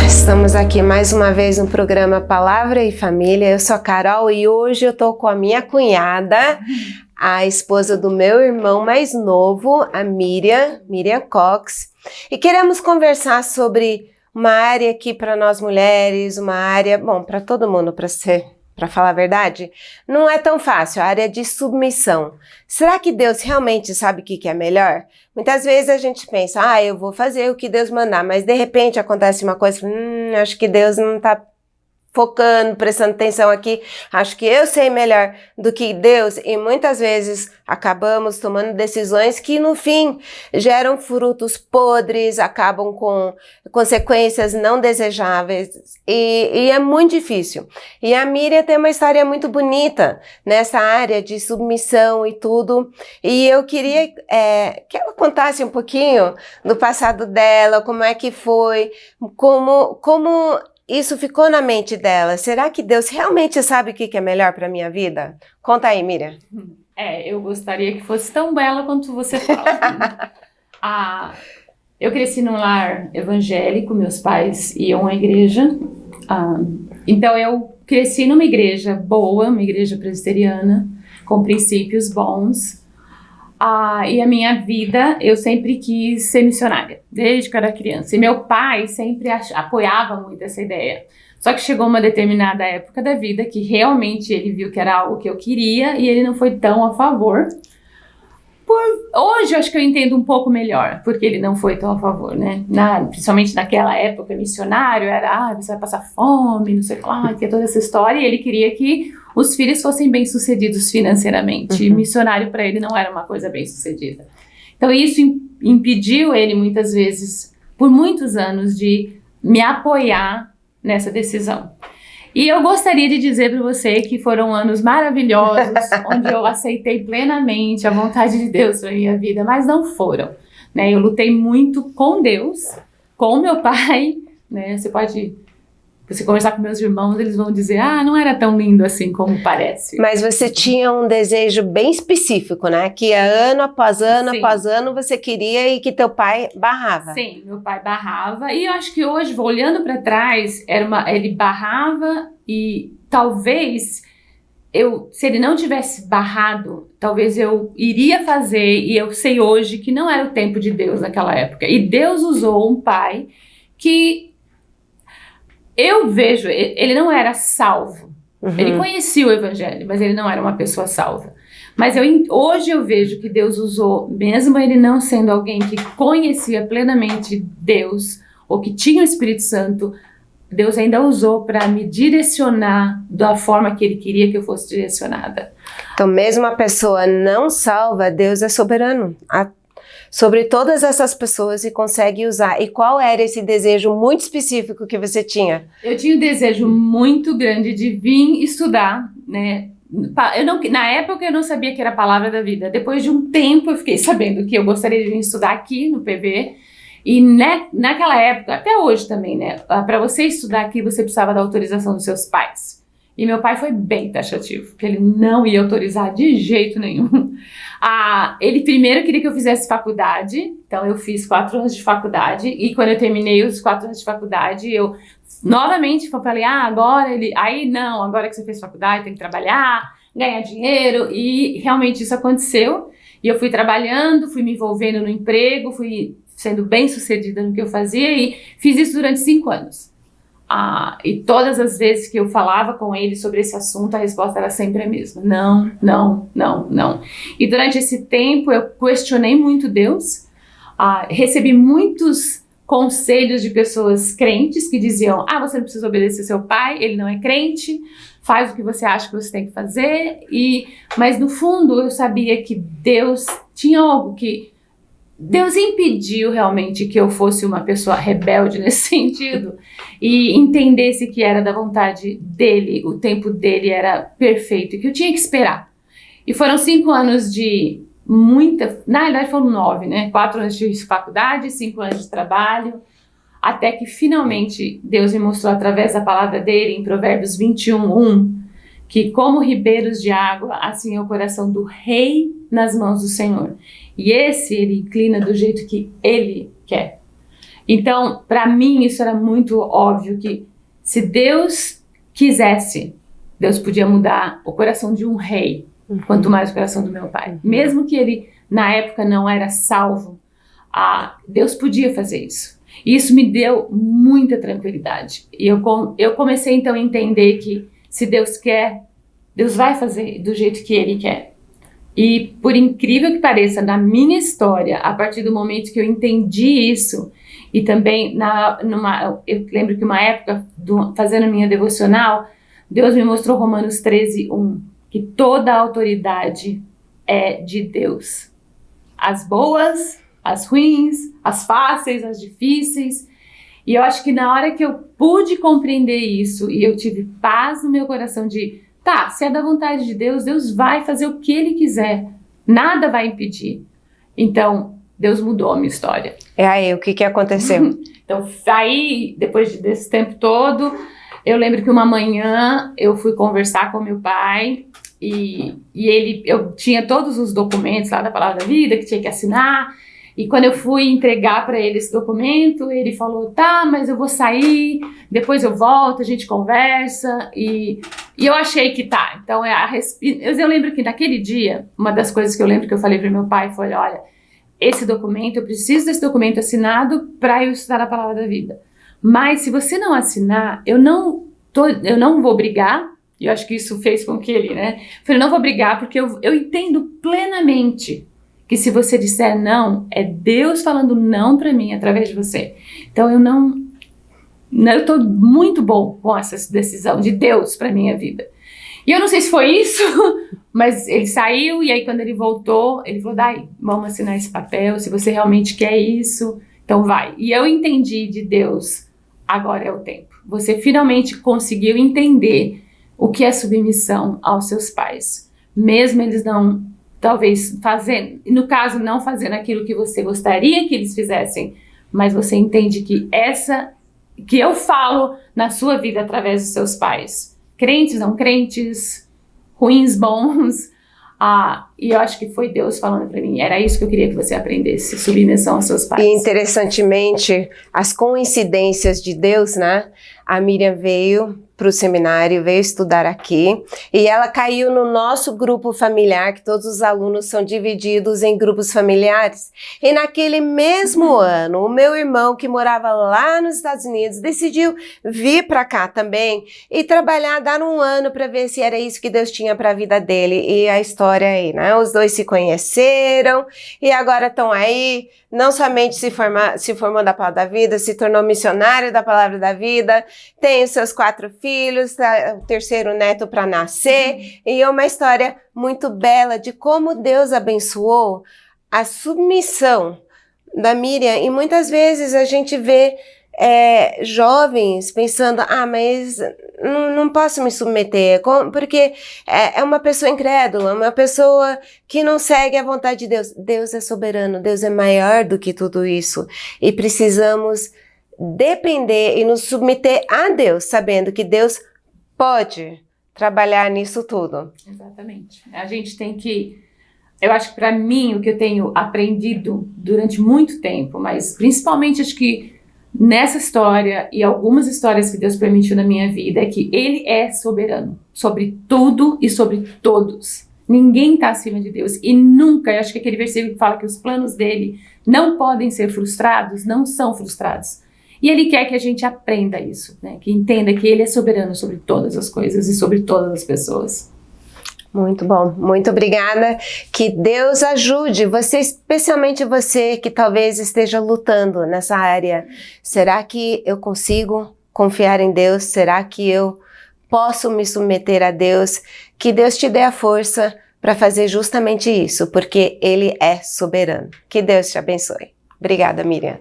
Estamos aqui mais uma vez no programa Palavra e Família. Eu sou a Carol e hoje eu tô com a minha cunhada, a esposa do meu irmão mais novo, a Miriam Cox. E queremos conversar sobre uma área aqui para nós mulheres, uma área, bom, para todo mundo, para falar a verdade, não é tão fácil, a área de submissão. Será que Deus realmente sabe o que é melhor? Muitas vezes a gente pensa, eu vou fazer o que Deus mandar, mas de repente acontece uma coisa, acho que Deus não está focando, prestando atenção aqui, acho que eu sei melhor do que Deus, e muitas vezes acabamos tomando decisões que no fim geram frutos podres, acabam com consequências não desejáveis, e é muito difícil. E a Miriam tem uma história muito bonita nessa área de submissão e tudo, e eu queria que ela contasse um pouquinho do passado dela, como é que foi, como isso ficou na mente dela. Será que Deus realmente sabe o que é melhor para minha vida? Conta aí, Miriam. Eu gostaria que fosse tão bela quanto você fala. Eu cresci num lar evangélico, meus pais iam à igreja. Então eu cresci numa igreja boa, uma igreja presbiteriana, com princípios bons. E a minha vida, eu sempre quis ser missionária, desde que eu era criança. E meu pai sempre apoiava muito essa ideia. Só que chegou uma determinada época da vida que realmente ele viu que era algo que eu queria e ele não foi tão a favor. Hoje eu acho que eu entendo um pouco melhor porque ele não foi tão a favor, né? Principalmente naquela época, missionário era, você vai passar fome, não sei lá, que é toda essa história. E ele queria que os filhos fossem bem-sucedidos financeiramente. E missionário para ele não era uma coisa bem-sucedida. Então isso impediu ele muitas vezes, por muitos anos, de me apoiar nessa decisão. E eu gostaria de dizer para você que foram anos maravilhosos, onde eu aceitei plenamente a vontade de Deus para minha vida, mas não foram, né? Eu lutei muito com Deus, com meu pai, né? Você conversar com meus irmãos, eles vão dizer, não era tão lindo assim como parece. Mas você tinha um desejo bem específico, né? Que ano após ano, Sim. após ano você queria e que teu pai barrava. Sim, meu pai barrava. E eu acho que hoje, olhando para trás, ele barrava e talvez se ele não tivesse barrado, talvez eu iria fazer, e eu sei hoje que não era o tempo de Deus naquela época. E Deus usou um pai que eu vejo, ele não era salvo. Ele conhecia o evangelho, mas ele não era uma pessoa salva. Mas hoje eu vejo que Deus usou, mesmo ele não sendo alguém que conhecia plenamente Deus, ou que tinha o Espírito Santo, Deus ainda usou para me direcionar da forma que ele queria que eu fosse direcionada. Então mesmo a pessoa não salva, Deus é soberano sobre todas essas pessoas e consegue usar. E qual era esse desejo muito específico que você tinha? Eu tinha um desejo muito grande de vir estudar, né? Na época eu não sabia que era a palavra da vida. Depois de um tempo eu fiquei sabendo que eu gostaria de vir estudar aqui no PV. E naquela época, até hoje também, né? Para você estudar aqui, você precisava da autorização dos seus pais. E meu pai foi bem taxativo, porque ele não ia autorizar de jeito nenhum. Ele primeiro queria que eu fizesse faculdade, então eu fiz 4 anos de faculdade, e quando eu terminei os 4 anos de faculdade, eu novamente falei, agora que você fez faculdade, tem que trabalhar, ganhar dinheiro, e realmente isso aconteceu, e eu fui trabalhando, fui me envolvendo no emprego, fui sendo bem sucedida no que eu fazia, e fiz isso durante 5 anos. E todas as vezes que eu falava com ele sobre esse assunto, a resposta era sempre a mesma. Não, não, não, não. E durante esse tempo eu questionei muito Deus, recebi muitos conselhos de pessoas crentes que diziam, você não precisa obedecer seu pai, ele não é crente, faz o que você acha que você tem que fazer. Mas no fundo eu sabia que Deus tinha algo que Deus impediu realmente que eu fosse uma pessoa rebelde nesse sentido e entendesse que era da vontade dele, o tempo dele era perfeito e que eu tinha que esperar. E foram 5 anos de na realidade foram 9, né? 4 anos de faculdade, 5 anos de trabalho, até que finalmente Deus me mostrou através da palavra dele em Provérbios 21:1, que como ribeiros de água, assim é o coração do rei nas mãos do Senhor. E ele inclina do jeito que ele quer. Então, para mim, isso era muito óbvio que se Deus quisesse, Deus podia mudar o coração de um rei, quanto mais o coração do meu pai. Mesmo que ele, na época, não era salvo, Deus podia fazer isso. E isso me deu muita tranquilidade. E eu comecei, então, a entender que se Deus quer, Deus vai fazer do jeito que Ele quer. E, por incrível que pareça, na minha história, a partir do momento que eu entendi isso, e também, eu lembro que uma época, fazendo minha devocional, Deus me mostrou Romanos 13:1, que toda a autoridade é de Deus. As boas, as ruins, as fáceis, as difíceis. E eu acho que na hora que eu pude compreender isso, e eu tive paz no meu coração de, se é da vontade de Deus, Deus vai fazer o que Ele quiser. Nada vai impedir. Então, Deus mudou a minha história. E aí, o que aconteceu? Então, aí, depois desse tempo todo, eu lembro que uma manhã eu fui conversar com meu pai e eu tinha todos os documentos lá da Palavra da Vida que tinha que assinar. E quando eu fui entregar para ele esse documento, ele falou, mas eu vou sair, depois eu volto, a gente conversa. E eu achei que Então, eu lembro que naquele dia, uma das coisas que eu lembro que eu falei para meu pai foi, olha, esse documento, eu preciso desse documento assinado para eu estudar a Palavra da Vida. Mas se você não assinar, eu não vou brigar. E eu acho que isso fez com que ele, Eu falei, não vou brigar porque eu entendo plenamente que se você disser não, é Deus falando não para mim através de você. Então eu estou muito bom com essa decisão de Deus para minha vida. E eu não sei se foi isso, mas ele saiu e aí quando ele voltou, ele falou, Dai, vamos assinar esse papel, se você realmente quer isso, então vai. E eu entendi de Deus, agora é o tempo. Você finalmente conseguiu entender o que é submissão aos seus pais. Mesmo eles não, talvez, no caso, não fazendo aquilo que você gostaria que eles fizessem, mas você entende que que eu falo na sua vida através dos seus pais. Crentes, não crentes, ruins, bons. E eu acho que foi Deus falando para mim. Era isso que eu queria que você aprendesse, submissão aos seus pais. E interessantemente, as coincidências de Deus, A Miriam veio para o seminário, veio estudar aqui e ela caiu no nosso grupo familiar, que todos os alunos são divididos em grupos familiares. E naquele mesmo ano, o meu irmão, que morava lá nos Estados Unidos, decidiu vir para cá também e trabalhar, dar um ano para ver se era isso que Deus tinha para a vida dele. E a história aí, Os dois se conheceram e agora estão aí, não somente se formou da Palavra da Vida, se tornou missionário da Palavra da Vida, tem os seus 4 filhos, o 3º neto para nascer, e é uma história muito bela de como Deus abençoou a submissão da Miriam. E muitas vezes a gente vê jovens pensando, mas não posso me submeter, porque é uma pessoa incrédula, uma pessoa que não segue a vontade de Deus. Deus é soberano, Deus é maior do que tudo isso, e precisamos depender e nos submeter a Deus, sabendo que Deus pode trabalhar nisso tudo. Exatamente. A gente tem que... Eu acho que para mim, o que eu tenho aprendido durante muito tempo, mas principalmente acho que nessa história e algumas histórias que Deus permitiu na minha vida, é que Ele é soberano sobre tudo e sobre todos. Ninguém está acima de Deus. E nunca, eu acho que aquele versículo que fala que os planos dele não podem ser frustrados, não são frustrados. E Ele quer que a gente aprenda isso, que entenda que Ele é soberano sobre todas as coisas e sobre todas as pessoas. Muito bom, muito obrigada. Que Deus ajude você, especialmente você que talvez esteja lutando nessa área. Será que eu consigo confiar em Deus? Será que eu posso me submeter a Deus? Que Deus te dê a força para fazer justamente isso, porque Ele é soberano. Que Deus te abençoe. Obrigada, Miriam.